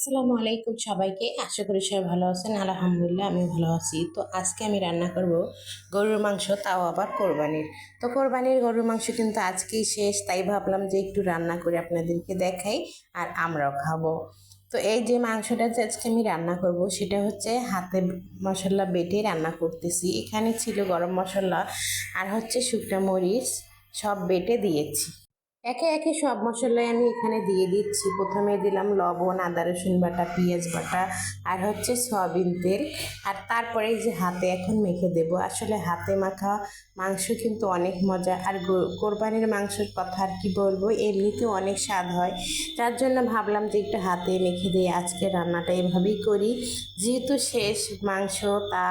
আসসালামু আলাইকুম সবাইকে। আশা করি সবাই ভালো আছেন। আলহামদুলিল্লাহ আমি ভালো আছি। তো আজকে আমি রান্না করব গরুর মাংস, তাও আবার কোরবানির। তো কোরবানির গরুর মাংস কিন্তু আজকেই শেষ, তাই ভাবলাম যে একটু রান্না করে আপনাদেরকে দেখাই আর আমরাও খাবো। তো এই যে মাংসটা যে আজকে আমি রান্না করব সেটা হচ্ছে হাতে মশলা বেটে রান্না করতেছি। এখানে ছিল গরম মশলা আর হচ্ছে শুকনো মরিচ, সব বেটে দিয়েছি। একে একে সব মশলাই আমি এখানে দিয়ে দিচ্ছি। প্রথমে দিলাম লবণ, আদা রসুন বাটা, পেঁয়াজ বাটা আর হচ্ছে সয়াবিন তেল। আর তারপরে এই যে হাতে এখন মেখে দেব। আসলে হাতে মাখা মাংস কিন্তু অনেক মজা। আর কোরবানির মাংসের কথা আর কি বলবো, এমনিতেও অনেক স্বাদ হয়। তার জন্য ভাবলাম যে একটু হাতে মেখে দিয়ে আজকে রান্নাটা এভাবেই করি। যেহেতু শেষ মাংস, তা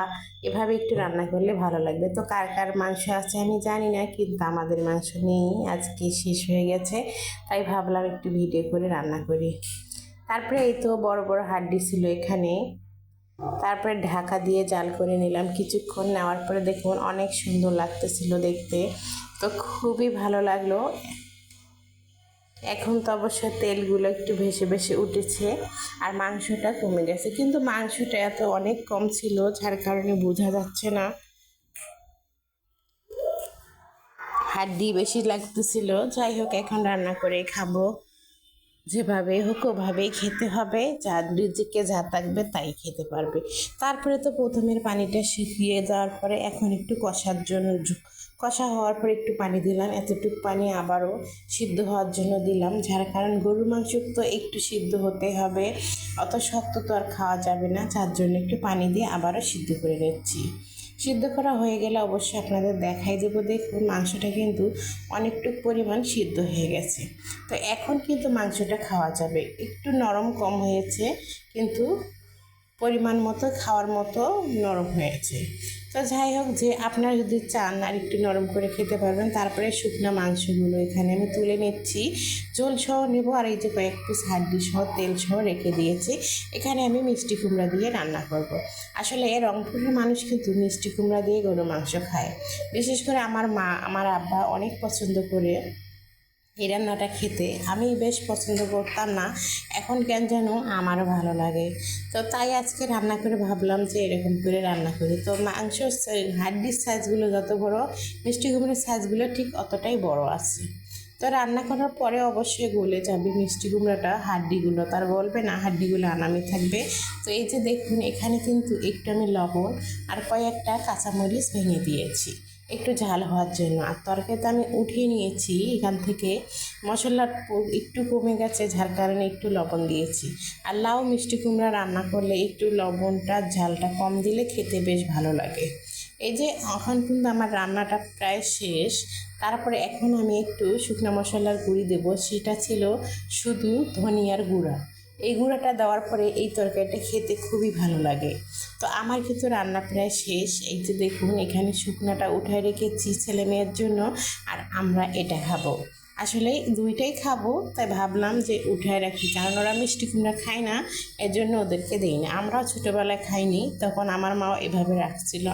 এভাবে একটু রান্না করলে ভালো লাগবে। তো কার কার মাংস আছে আমি জানি না, কিন্তু আমাদের মাংস নেই, আজকে শেষ হয়ে গেছে। তাই ভাবলাম একটু ভিডিও করে রান্না করি। তারপরে এই তো বড় বড় হাড্ডি ছিল এখানে। তারপরে ঢাকা দিয়ে জাল করে নিলাম। কিছুক্ষণ নেওয়ার পরে দেখুন অনেক সুন্দর লাগতেছিল দেখতে। তো খুবই ভালো লাগলো। এখন তো অবশ্য তেলগুলো একটু ভেসে ভেসে উঠেছে আর মাংসটা কমে গেছে, কিন্তু মাংসটা এত অনেক কম ছিল যার কারণে বোঝা যাচ্ছে না। হাড্ডি বেশি লাগতেছিল। যাই হোক, এখন রান্না করে খাবো। যেভাবে হোক ওভাবেই খেতে হবে, যার রিজিকে যা থাকবে তাই খেতে পারবে। তারপরে তো প্রথমের পানিটা শুকিয়ে যাওয়ার পরে এখন একটু কষার জন্য, কষা হওয়ার পরে একটু পানি দিলাম। এতটুকু পানি আবারও সিদ্ধ হওয়ার জন্য দিলাম, যার কারণ গরুর মাংস তো একটু সিদ্ধ হতে হবে, অত শক্ত তো আর খাওয়া যাবে না। যার জন্য একটু পানি দিয়ে আবারও সিদ্ধ করে নিচ্ছি। সিদ্ধ করা হয়ে গেলে অবশ্যই আপনাদের দেখাই দেবো। দেখুন মাংসটা কিন্তু অনেকটুকু পরিমাণ সিদ্ধ হয়ে গেছে। তো এখন কিন্তু মাংসটা খাওয়া যাবে। একটু নরম কম হয়েছে, কিন্তু পরিমাণ মতো খাওয়ার মতো নরম হয়েছে। তো যাই হোক, যে আপনারা যদি চান আর একটু নরম করে খেতে পারবেন। তারপরে শুকনো মাংসগুলো এখানে আমি তুলে নিচ্ছি, ঝোল সহ নেব। আর এই যে কয়েক পিস হাড্ডি সহ তেল সহ রেখে দিয়েছি। এখানে আমি মিষ্টি কুমড়া দিয়ে রান্না করব। আসলে রংপুরের মানুষ কিন্তু মিষ্টি কুমড়া দিয়ে গরু মাংস খায়। বিশেষ করে আমার মা, আমার আব্বা অনেক পছন্দ করে এই রান্নাটা খেতে। আমি বেশ পছন্দ করতাম না, এখন কেন যেন আমারও ভালো লাগে। তো তাই আজকে রান্না করে ভাবলাম যে এরকম করে রান্না করি। তো মাংস হাড্ডির সাইজগুলো যত বড়, মিষ্টি কুমড়োর সাইজগুলো ঠিক অতটাই বড় আছে। তো রান্না করার পরে অবশ্যই গলে যাবে মিষ্টি কুমড়োটা, হাড্ডিগুলো তার গলবে না, হাড্ডিগুলো আনামি থাকবে। তো এই যে দেখুন এখানে কিন্তু একটু আমি লবণ আর কয়েকটা কাঁচামরিচ ভেঙে দিয়েছি একটু ঝাল হওয়ার জন্য। আর তরকারিটা আমি উঠিয়ে নিয়েছি এখান থেকে, মশলার একটু কমে গেছে যার কারণে একটু লবণ দিয়েছি। আর লাউ মিষ্টি কুমড়া রান্না করলে একটু লবণটা ঝালটা কম দিলে খেতে বেশ ভালো লাগে। এই যে এখন কিন্তু আমার রান্নাটা প্রায় শেষ। তারপরে এখন আমি একটু শুকনো মশলার গুঁড়ি দেবো, সেটা ছিল শুধু ধনিয়ার গুঁড়া। এই গুঁড়াটা দেওয়ার পরে এই তরকারিটা খেতে খুবই ভালো লাগে। তো আমার কিন্তু রান্না প্রায় শেষ। এই যে দেখুন এখানে শুকনাটা উঠায় রেখেছি ছেলে মেয়ের জন্য, আর আমরা এটা খাবো। আসলে দুইটাই খাবো, তাই ভাবলাম যে উঠায় রাখি, কারণ ওরা মিষ্টি কুমড়া খায় না, এর জন্য ওদেরকে দিই না। আমরাও ছোটোবেলায় খাইনি, তখন আমার মাও এভাবে রাখছিল।